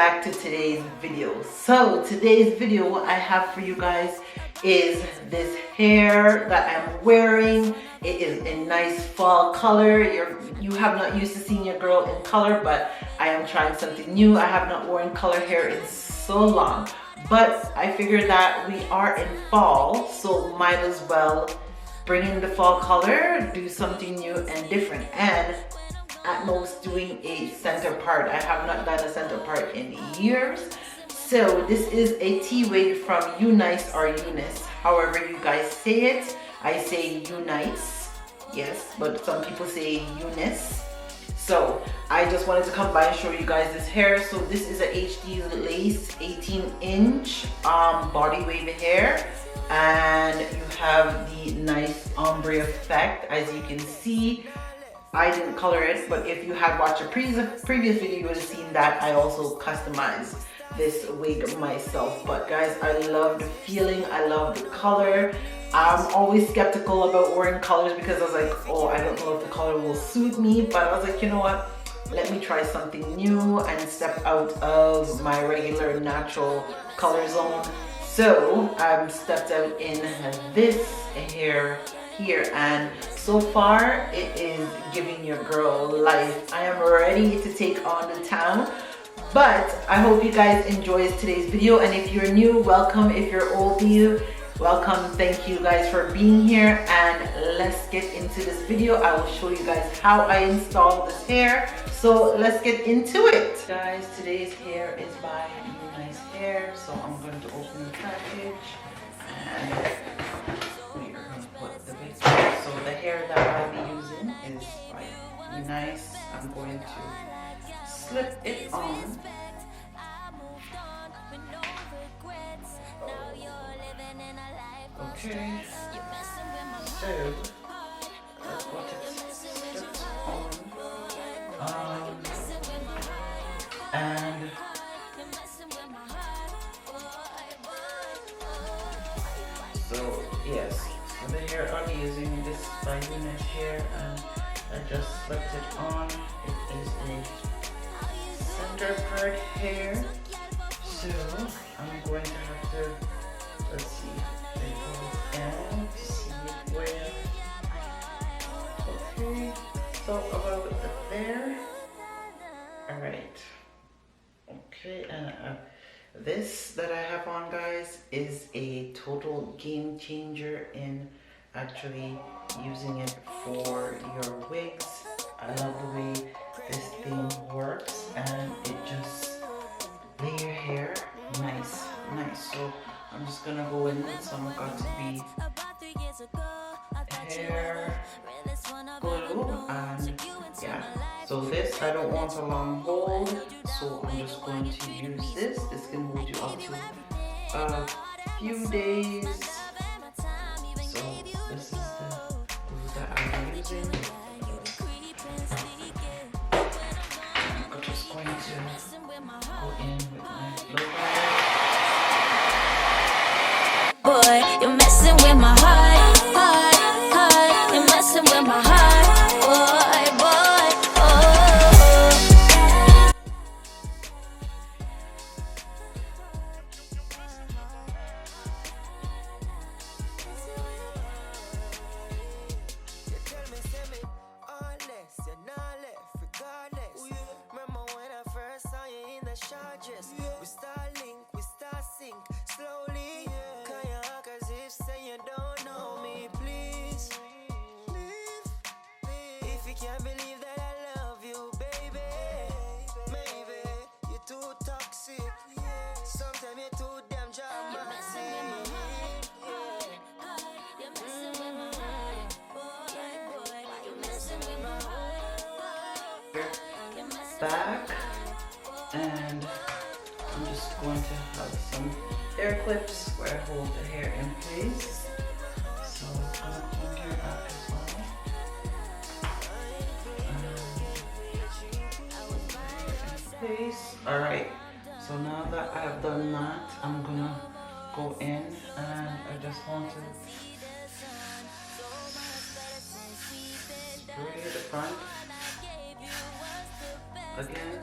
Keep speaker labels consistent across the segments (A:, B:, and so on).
A: back to today's video. So today's video, what I have for you guys is this hair that I'm wearing. It is a nice fall color. You have not used to seeing your girl in color, but I am trying something new. I have not worn color hair in so long, but I figured that we are in fall, so might as well bring in the fall color, do something new and different, and at most doing a center part. I have not done a center part in years. So this is a T-wig from UNice or UNice, however you guys say it. I say UNice, yes, but some people say UNice. So I just wanted to come by and show you guys this hair. So this is a HD lace 18-inch body wave hair, and you have the nice ombre effect. As you can see, I didn't color it, but if you had watched a previous video, you would have seen that I also customized this wig myself. But guys, I love the feeling, I love the color. I'm always skeptical about wearing colors because I was like, oh, I don't know if the color will suit me, but I was like, you know what, let me try something new and step out of my regular natural color zone. So I've stepped out in this hair here, and so far it is giving your girl life. I am ready to take on the town. But I hope you guys enjoyed today's video, and if you're new, welcome. If you're old, welcome. Thank you guys for being here, and let's get into this video. I will show you guys how I installed this hair, so let's get into it. Guys, today's hair is by UNice Hair, so I'm going to open the package and we are going to put the base on. So the hair that I'll be using is by UNice. I'm going to slip it on. Okay, so that's what it's slipped on. And so yes, so the hair I'll be using this by UNice Hair, and I just slipped it on. It is a center part hair, so I'm going to have to, let's see, it goes in to see where. Okay, so about there. Alright, okay, and this that I have on, guys, is a total game changer in actually using it for your wigs. I love the way this thing works, and it just lay your hair nice. So I'm just gonna go in with some got to be hair glue, and yeah. So this, I don't want a long hold, so I'm just going to use this. This can hold you up to a few days. So this is the glue that I'm using. I'm just going to go in with my blow dryer.
B: Boy, you're messing with my heart, heart. You're messing with my heart, boy,
C: We start link, we start sync slowly. Can you act as if say you don't know me, please? If you can't believe that I love you, baby, maybe you're too toxic. Sometimes you're too damn dramatic.
A: Back, and I'm just going to have some hair clips where I hold the hair in place. So I'm going to hold hair back as well. In place. Alright, so now that I've done that, I'm gonna go in, and I just want to spray the front again.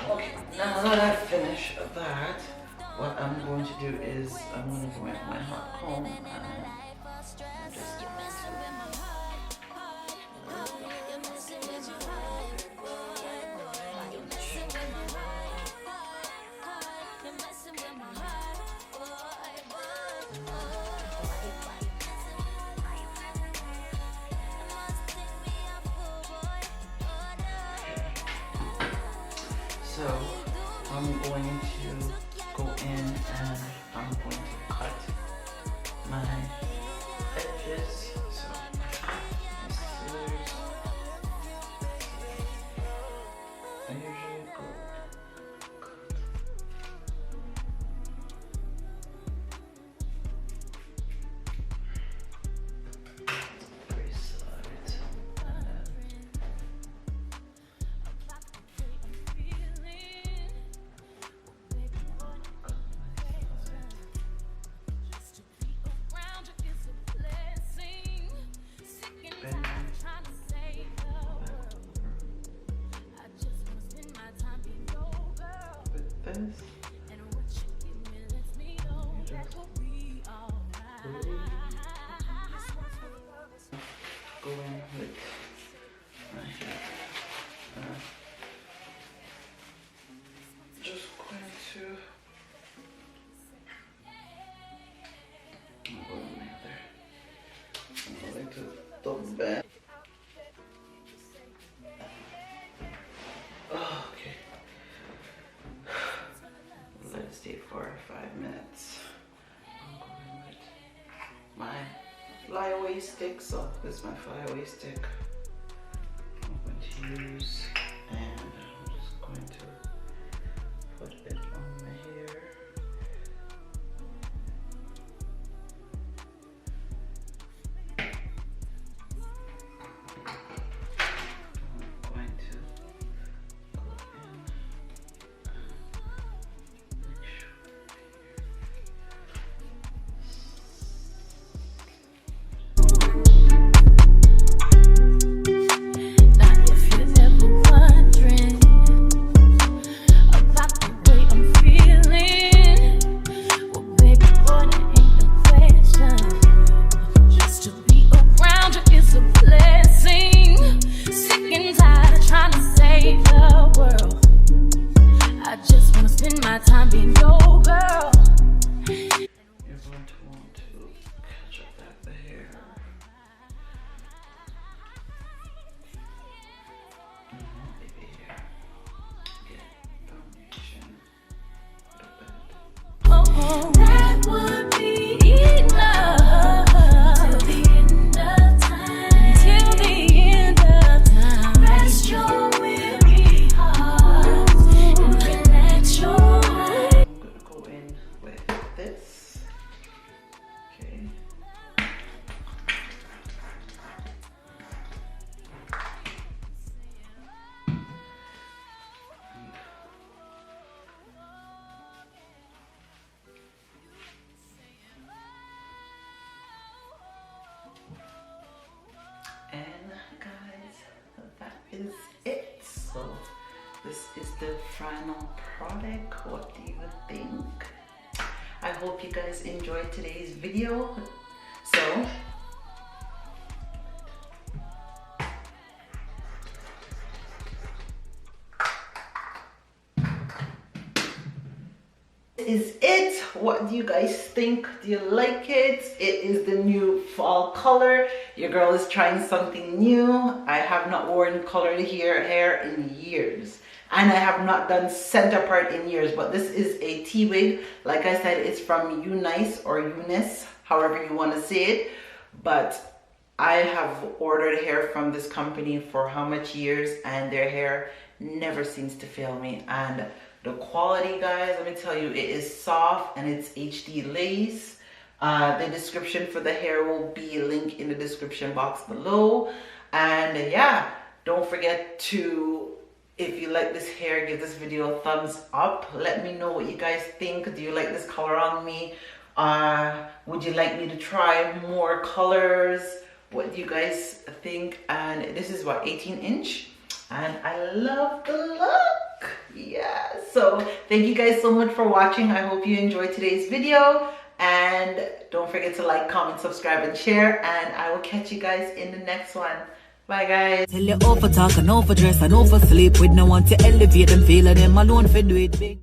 A: Okay, now that I've finished that, what I'm going to do is I'm going to go with my hot comb and I'm just going so I'm going to go in and I'm going to cut my edges. So my scissors. I usually go very slight and then this. You just go in with my hair. Just going to go in there. I'm going to the back. Okay. Let it stay for 5 minutes. I'm going with my flyaway stick. So this is my flyaway stick. I'm going to use, and I'm just going to put it on my hair. I'm going to go in. Make sure
B: Now if you're ever wondering about the way I'm feeling, well baby boy that ain't no question. Just to be around you is a blessing. Sick and tired of trying to save the world. I just wanna spend my time being your girl.
A: you're going to want to catch up that hair. Maybe here. Get foundation. A little bit.
B: Oh, that would be enough till the end of time. Till the end of time. Rest your weary heart and relax your mind.
A: I'm gonna go in with this. Okay. And guys, that is it. So this is the final product. What do you think? I hope you guys enjoyed today's video. So is it. What do you guys think? Do you like it? It is the new fall color. Your girl is trying something new. I have not worn colored hair in years, and I have not done center part in years, but this is a T-wig. Like I said, it's from UNice or UNice, however you want to say it. But I have ordered hair from this company for how much years, and their hair never seems to fail me. And the quality, guys, let me tell you, it is soft and it's HD lace. The description for the hair will be linked in the description box below. And yeah, don't forget to, if you like this hair, give this video a thumbs up. Let me know what you guys think. Do you like this color on me? Would you like me to try more colors? What do you guys think? And this is what, 18 inch? And I love the look. Yeah, so thank you guys so much for watching. I hope you enjoyed today's video, and don't forget to like, comment, subscribe, and share, and I will catch you guys in the next one. Bye guys.
D: Tell you over talk and over dress and over sleep with no one to elevate them, feeling them alone for do it big.